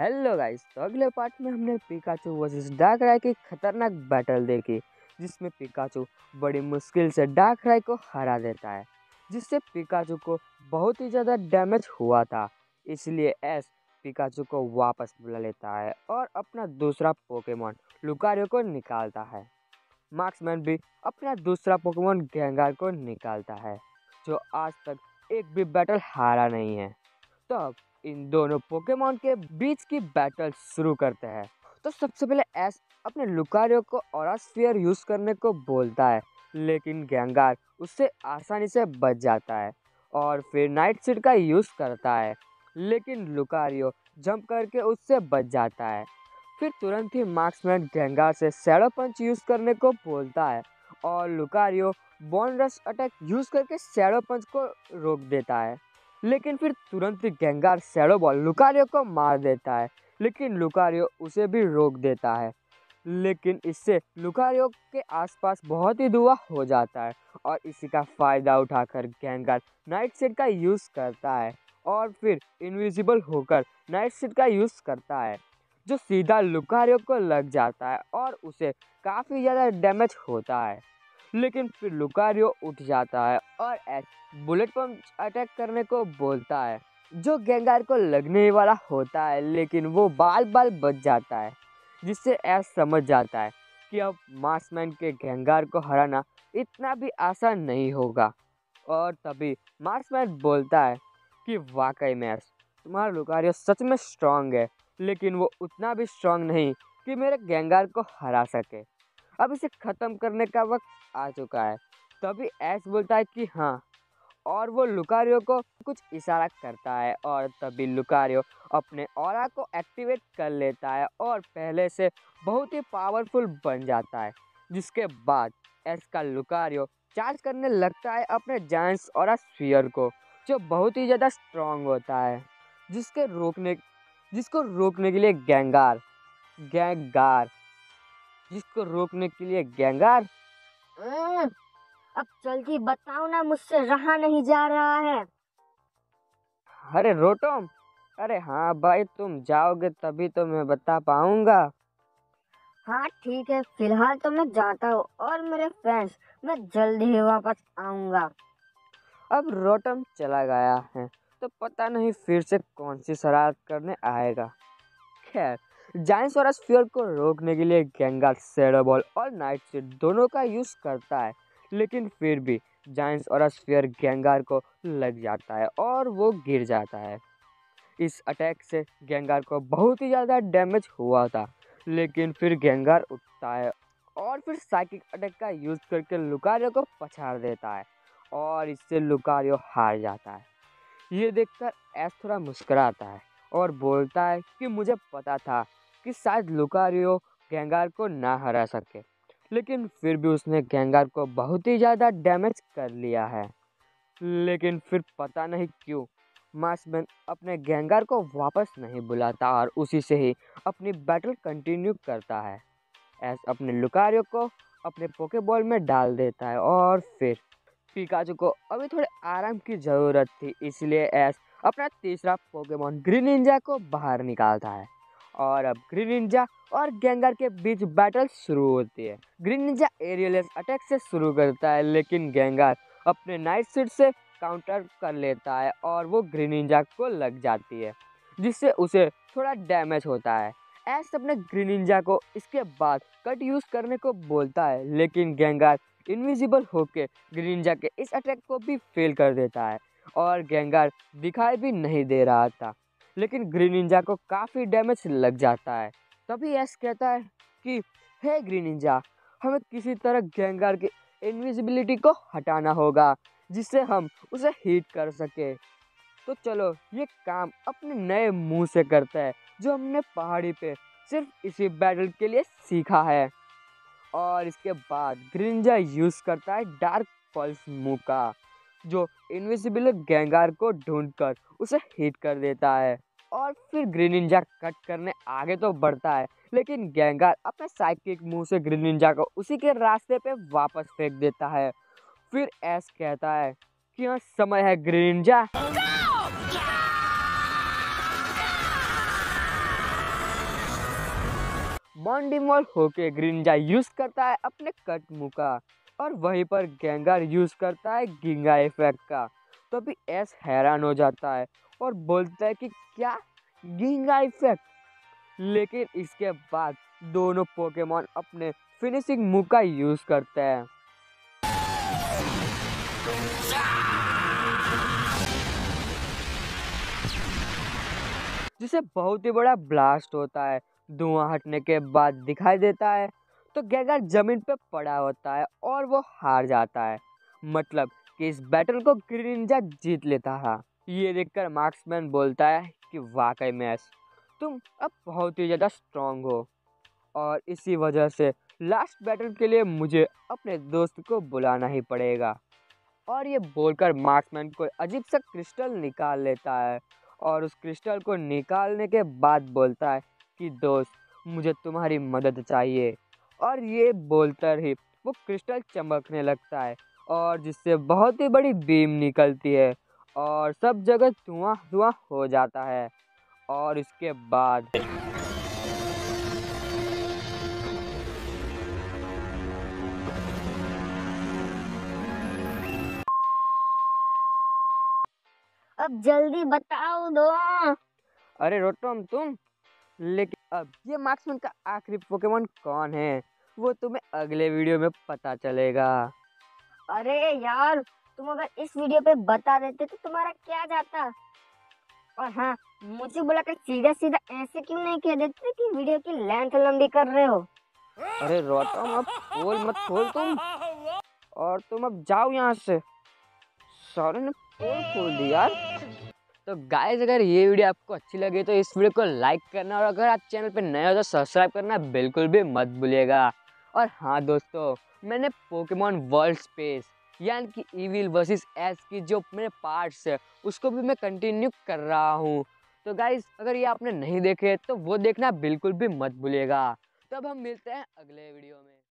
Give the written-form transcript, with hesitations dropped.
Hello guys. तो अगले part में हमने पिकाचू वर्सेस डार्कराय की खतरनाक बैटल देखी, जिसमें पिकाचू बड़ी मुश्किल से डार्कराय को हरा देता है, जिससे पिकाचू को बहुत ही ज़्यादा डैमेज हुआ था। इसलिए एस पिकाचू को वापस बुला लेता है और अपना दूसरा पोकेमॉन लुकारियो को निकालता है। मार्क्समैन भी अपना दूसरा पोकेमॉन गेंगार को निकालता है, जो आज तक एक भी बैटल हारा नहीं है। तो अब इन दोनों पोकेमॉन के बीच की बैटल शुरू करते हैं। तो सबसे पहले एस अपने लुकारियो को ऑरा स्फीयर यूज करने को बोलता है, लेकिन गेंगार उससे आसानी से बच जाता है और फिर नाइट सीड का यूज करता है, लेकिन लुकारियो जंप करके उससे बच जाता है। फिर तुरंत ही मार्क्समैन गेंगार से शैडो पंच यूज करने को बोलता है और लुकारियो बॉन रश अटैक यूज करके शैडो पंच को रोक देता है, लेकिन फिर तुरंत ही गेंगार शैडो बॉल लुकारियो को मार देता है, लेकिन लुकारियो उसे भी रोक देता है। लेकिन इससे लुकारियो के आसपास बहुत ही धुआं हो जाता है और इसी का फायदा उठाकर गेंगार नाइट सेट का यूज करता है और फिर इनविजिबल होकर नाइट सेट का यूज करता है, जो सीधा लुकारियो को लग जाता है और उसे काफ़ी ज़्यादा डैमेज होता है। लेकिन फिर लुकारियो उठ जाता है और एस बुलेट पंच अटैक करने को बोलता है, जो गेंगार को लगने ही वाला होता है, लेकिन वो बाल बाल बच जाता है, जिससे एस समझ जाता है कि अब मार्क्समैन के गेंगार को हराना इतना भी आसान नहीं होगा। और तभी मार्क्समैन बोलता है कि वाकई में एस तुम्हारा लुकारियो सच में स्ट्रांग है, लेकिन वो उतना भी स्ट्रांग नहीं कि मेरे गेंगार को हरा सके। अब इसे ख़त्म करने का वक्त आ चुका है। तभी एस बोलता है कि हाँ, और वो लुकारियो को कुछ इशारा करता है और तभी लुकारियो अपने ऑरा को एक्टिवेट कर लेता है और पहले से बहुत ही पावरफुल बन जाता है, जिसके बाद एस का लुकारियो चार्ज करने लगता है अपने जायंट्स ऑरा स्फीयर को, जो बहुत ही ज़्यादा स्ट्रांग होता है, जिसको रोकने के लिए गेंगार गेंगार जिसको रोकने के लिए गेंगार अब जल्दी बताओ ना, मुझसे रहा नहीं जा रहा है। अरे रोटोम, अरे हाँ भाई, तुम जाओगे तभी तो मैं बता पाऊंगा। हाँ ठीक है, फिलहाल तो मैं जाता हूँ और मेरे फ्रेंड्स, मैं जल्दी ही वापस आऊंगा। अब रोटम चला गया है तो पता नहीं फिर से कौन सी शरारत करने आएगा। खैर, जायंट्स और स्फीयर को रोकने के लिए गेंगार शैडो बॉल और नाइट सीड दोनों का यूज करता है, लेकिन फिर भी जायंट्स और स्फीयर गेंगार को लग जाता है और वो गिर जाता है। इस अटैक से गेंगार को बहुत ही ज़्यादा डैमेज हुआ था, लेकिन फिर गेंगार उठता है और फिर साइकिक अटैक का यूज करके लुकारियो को पछाड़ देता है और इससे लुकारियो हार जाता है। ये देखकर एस थोड़ा मुस्कुराता है और बोलता है कि मुझे पता था कि शायद लुकारियो गेंगार को ना हरा सके, लेकिन फिर भी उसने गेंगार को बहुत ही ज़्यादा डैमेज कर लिया है। लेकिन फिर पता नहीं क्यों मार्क्समैन अपने गेंगार को वापस नहीं बुलाता और उसी से ही अपनी बैटल कंटिन्यू करता है। एस अपने लुकारियो को अपने पोकेबॉल में डाल देता है और फिर पिकाचू को अभी थोड़े आराम की ज़रूरत थी, इसलिए एस अपना तीसरा पोकेमॉन ग्रीन निंजा को बाहर निकालता है और अब ग्रीन निंजा और गेंगार के बीच बैटल शुरू होती है। ग्रीन निंजा एरियल अटैक से शुरू करता है, लेकिन गेंगार अपने नाइट सीड से काउंटर कर लेता है और वो ग्रीन निंजा को लग जाती है, जिससे उसे थोड़ा डैमेज होता है। एस अपने ग्रीन निंजा को इसके बाद कट यूज़ करने को बोलता है, लेकिन गेंगार इनविजिबल होके ग्रीनिंजा के इस अटैक को भी फेल कर देता है और गेंगार दिखाई भी नहीं दे रहा था, लेकिन ग्रीनिंजा को काफ़ी डैमेज लग जाता है। तभी एस कहता है कि हे ग्रीनिंजा, हमें किसी तरह गेंगार की इनविजिबिलिटी को हटाना होगा, जिससे हम उसे हीट कर सके। तो चलो ये काम अपने नए मुंह से करते हैं, जो हमने पहाड़ी पे सिर्फ इसी बैटल के लिए सीखा है। और इसके बाद ग्रिंजा यूज करता है डार्क पल्स मूव का, जो इनविजिबल गेंगार को ढूंढकर उसे हिट कर देता है और फिर ग्रीनिंजा कट करने आगे तो बढ़ता है, लेकिन गेंगार अपने साइकिक मूव से ग्रीनिंजा को उसी के रास्ते पे वापस फेंक देता है। फिर एस कहता है कि हाँ, समय है ग्रीनिंजा। बॉन्डिमॉल होके ग्रिनिंजा यूज करता है अपने कट मुंह का, और वहीं पर गेंगार यूज करता है गिंगा इफेक्ट का। तो अभी एस हैरान हो जाता है और बोलता है कि क्या गिंगा इफेक्ट। लेकिन इसके बाद दोनों पोकेमॉन अपने फिनिशिंग मूव का यूज करते हैं, जिसे बहुत ही बड़ा ब्लास्ट होता है। धुआं हटने के बाद दिखाई देता है तो गैगर जमीन पे पड़ा होता है और वो हार जाता है। मतलब कि इस बैटल को ग्रीनिंजा जीत लेता था। ये देखकर मार्क्समैन बोलता है कि वाकई में एस, तुम अब बहुत ही ज़्यादा स्ट्रांग हो, और इसी वजह से लास्ट बैटल के लिए मुझे अपने दोस्त को बुलाना ही पड़ेगा। और ये बोलकर मार्क्समैन कोई अजीब सा क्रिस्टल निकाल लेता है, और उस क्रिस्टल को निकालने के बाद बोलता है कि दोस्त, मुझे तुम्हारी मदद चाहिए। और ये बोलकर ही वो क्रिस्टल चमकने लगता है, और जिससे बहुत ही बड़ी बीम निकलती है और सब जगह धुआं धुआं हो जाता है। और इसके बाद अब जल्दी बताओ दो। अरे रोटम तुम, लेकिन अब ये मार्क्समैन का आखिरी पोकेमॉन कौन है वो तुम्हें अगले वीडियो में पता चलेगा। अरे यार, तुम अगर इस वीडियो पे बता देते तो तुम्हारा क्या जाता। और हाँ, मुझे बोला कर सीधा सीधा ऐसे क्यों नहीं कह देते कि वीडियो की लेंथ लंबी कर रहे हो। अरे रोटम, अब पोल मत खोल तुम, और तुम अब जाओ यहाँ से। सारे ने पोल खोल दी यार। तो गाइस, अगर ये वीडियो आपको अच्छी लगी तो इस वीडियो को लाइक करना, और अगर आप चैनल पे नए हो तो सब्सक्राइब करना बिल्कुल भी मत भूलिएगा। और हाँ दोस्तों, मैंने पोकेमॉन वर्ल्ड स्पेस यानी कि इविल वर्सेस एस की जो मेरे पार्ट्स है उसको भी मैं कंटिन्यू कर रहा हूँ। तो गाइस, अगर ये आपने नहीं देखे तो वो देखना बिल्कुल भी मत भूलिएगा। तो अब हम मिलते हैं अगले वीडियो में।